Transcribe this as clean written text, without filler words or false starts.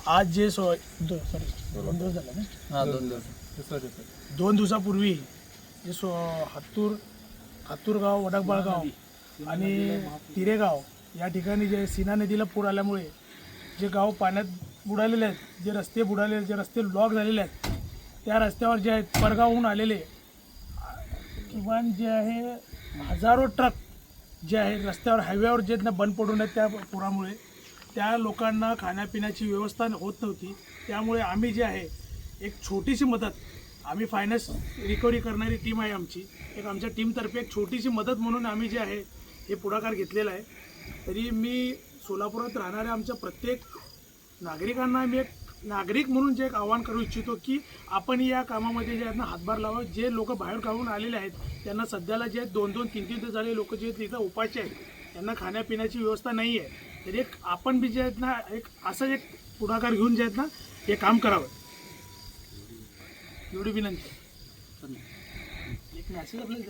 आज जे दोन दिवस झाले ना, हां 2 दिवस 2 दिवसापूर्वी जे हातूर गाव, वडकबाळगाव आणि तिरेगाव या ठिकाणी जे सीना नदीला पूर आल्यामुळे जे गाव पाण्यात बुडालेले आहेत, जे रस्ते बुडालेले आहेत, जे रस्ते ब्लॉक झालेले आहेत, त्या रस्त्यावर जे आहेत परगावहून आलेले किमान जे आहे हजारो ट्रक जे आहे रस्त्यावर हायवेवर जे ना बंद पडून आहेत त्या पुरामुळे त्या लोकांना खाण्यापिण्याची व्यवस्था होत नव्हती. त्यामुळे आम्ही जे आहे एक छोटीशी मदत, आम्ही फायनान्स रिकव्हरी करणारी टीम आहे आमची, एक आमच्या टीमतर्फे एक छोटीशी मदत म्हणून आम्ही जे आहे हे पुढाकार घेतलेला आहे. तरी मी सोलापुरात राहणाऱ्या आमच्या प्रत्येक नागरिकांना मी एक नागरिक म्हणून जे एक आवाहन करू इच्छितो की आपण या कामामध्ये जे आहेत ना हातभार लावा. जे लोक बाहेर गावून आलेले आहेत त्यांना सध्याला जे 2-2, 3-3 दिवस झाले लोक जे तिथं उपाशी आहेत, त्यांना खाण्यापिण्याची व्यवस्था नाही आहे. तर एक आपण बी जे आहेत ना एक असं एक पुढाकार घेऊन जे आहेत ना हे काम करावं एवढी विनंती. एक मॅसेज आपल्याला